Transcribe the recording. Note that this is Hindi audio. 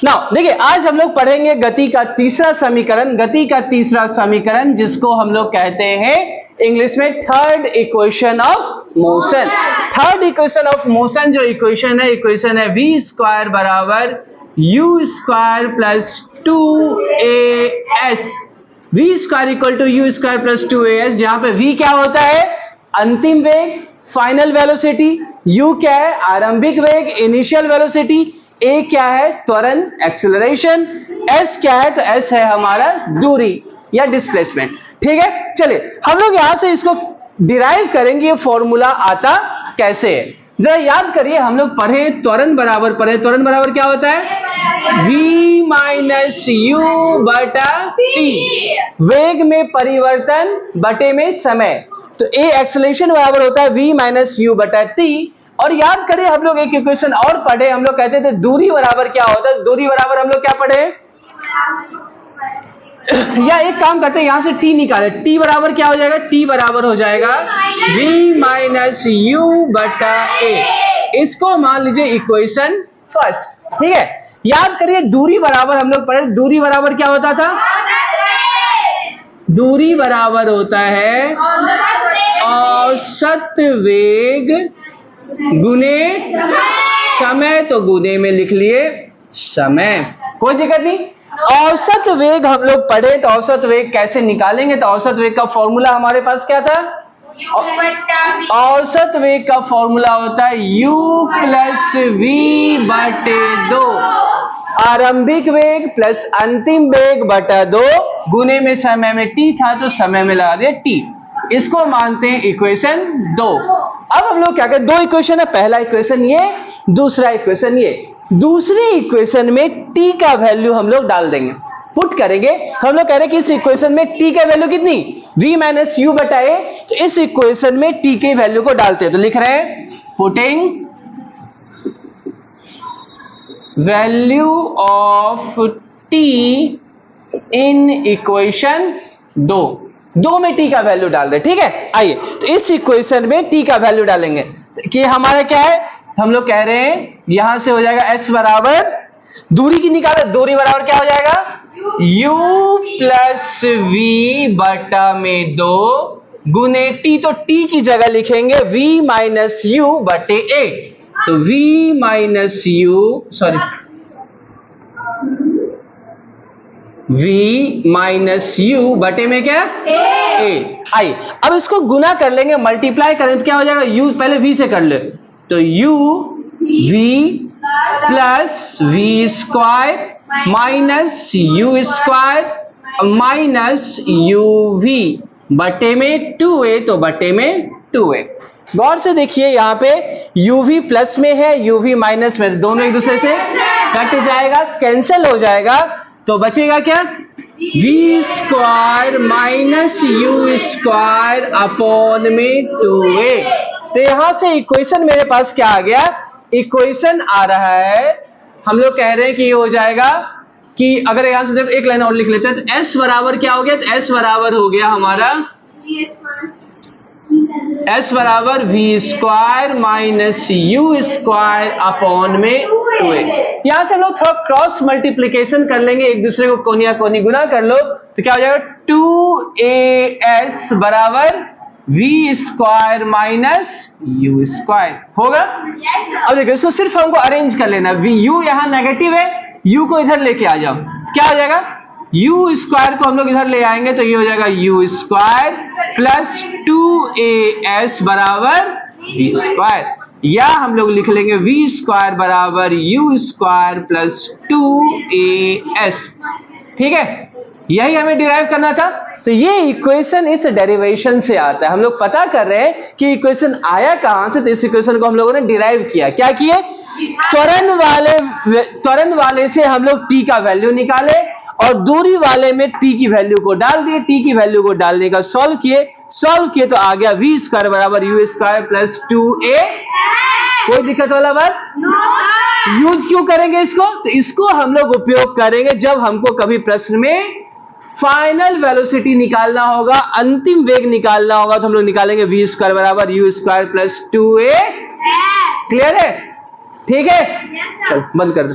नाउ देखिए, आज हम लोग पढ़ेंगे गति का तीसरा समीकरण, जिसको हम लोग कहते हैं इंग्लिश में third equation of motion. Third equation of motion जो इक्वेशन है v स्क्वायर बराबर u square plus 2as, v square equal to u square plus 2as, जहां पे v क्या होता है? अंतिम वेग, फाइनल वेलोसिटी, u क्या है? आरंभिक वेग, इनिशियल वेलोसिटी, a क्या है? त्वरण, एक्सेलरेशन, s क्या है? तो s है हमारा दूरी या डिस्प्लेसमेंट। ठीक है, चलिए हम लोग यहां से इसको डिराइव करेंगे। ये फॉर्मूला आता कैसे है जरा याद करिए। हम लोग पढ़े त्वरण बराबर क्या होता है? v माइनस यू बटा t, वेग में परिवर्तन बटे में समय। तो a एक्सेलरेशन बराबर होता है v माइनस यू बटा t। और याद करिए, हम लोग एक इक्वेशन और पढ़े, हम लोग कहते थे दूरी बराबर क्या होता है? दूरी बराबर हम लोग क्या पढ़े? या एक काम करते हैं, यहां से t निकाले। t बराबर क्या हो जाएगा? t बराबर हो जाएगा v माइनस यू बटा a। इसको मान लीजिए इक्वेशन फर्स्ट। ठीक है, याद करिए दूरी बराबर हम लोग पढ़े, दूरी बराबर क्या होता था? दूरी बराबर होता है औसत वेग गुने समय। तो गुने में लिख लिए समय, कोई दिक्कत नहीं। औसत वेग हम लोग पढ़े, तो औसत वेग कैसे निकालेंगे? तो औसत वेग का फॉर्मूला हमारे पास क्या था? औसत वेग का फॉर्मूला होता है u प्लस वी बटे 2, आरंभिक वेग प्लस अंतिम वेग बटा 2, गुने में समय में t था तो समय में लगा दिया t। इसको मानते हैं इक्वेशन 2। अब हम लोग क्या करें? दो इक्वेशन है, पहला इक्वेशन ये, दूसरा इक्वेशन ये। दूसरी इक्वेशन में t का वैल्यू हम लोग डाल देंगे, पुट करेंगे। हम लोग कह रहे हैं कि इस इक्वेशन में t का वैल्यू कितनी? v माइनस यू बटा a। तो इस इक्वेशन में t के वैल्यू को डालते हैं, तो लिख रहे हैं putting value of t in equation 2 में t का वैल्यू डाल दे। ठीक है, आइए तो इस इक्वेशन में t का वैल्यू डालेंगे कि हमारा क्या है? हम लोग कह रहे हैं यहां से हो जाएगा s बराबर, दूरी की निकाले, दूरी बराबर क्या हो जाएगा? u प्लस v बटा में 2 गुने t। तो t की जगह लिखेंगे v माइनस यू बटे a। तो v minus you v minus you बटे में क्या? a। आइए अब इसको गुना कर लेंगे, मल्टीप्लाई करें तो क्या हो जाएगा? u पहले v से कर ले, तो u v plus v square minus u square minus u v बटे में 2a, तो बटे में 2a। गौर से देखिए, यहाँ पे uv प्लस में है, uv माइनस में, दोनों एक दूसरे से कट जाएगा, कैंसिल हो जाएगा, तो बचेगा क्या? v square minus u square upon में 2a। तो यहां से इक्वेशन मेरे पास क्या आ गया? इक्वेशन आ रहा है, हम लोग कह रहे हैं कि ये हो जाएगा कि अगर यहां से देखो एक लाइन और लिख लेते हैं, तो s बराबर क्या हो गया? तो s बराबर हो गया हमारा, s बराबर v square minus u square upon में 2a। यहां से हम लोग थोड़ा क्रॉस मल्टीप्लीकेशन कर लेंगे, एक दूसरे को कोनिया कोनी गुना कर लो, तो क्या हो जाएगा? 2as बराबर v square minus u square होगा। अब देखो इसको सिर्फ हमको अरेंज कर लेना, u यहां नेगेटिव है, u को इधर लेके आ जाओ, क्या हो जाएगा? u स्क्वायर को हम लोग इधर ले आएंगे तो ये हो जाएगा u स्क्वायर प्लस 2as बराबर v स्क्वायर, या हम लोग लिख लेंगे v स्क्वायर बराबर u स्क्वायर प्लस 2as। ठीक है, यही हमें डिराइव करना था। तो ये इक्वेशन इस डेरिवेशन से आता है। हम लोग पता कर रहे हैं कि इक्वेशन आया कहां से, तो इस इक्वेशन को हम लोगों ने डिराइव किया। क्या किए? त्वरण वाले से हम लोग t का वैल्यू निकाले और दूरी वाले में t की वैल्यू को डाल दिए, t की वैल्यू को डालने का सॉल्व किए तो आ गया v स्क्वायर बराबर u स्क्वायर प्लस 2a। कोई दिक्कत वाला बात? यूज क्यों करेंगे इसको? तो इसको हम लोग उपयोग करेंगे जब हमको कभी प्रश्न में फाइनल वेलोसिटी निकालना होगा, अंतिम वेग निकालना होगा, तो हम लोग निकालेंगे v स्क्वायर बराबर u square plus 2a। Clear है? ठीक है, चल बंद कर दो।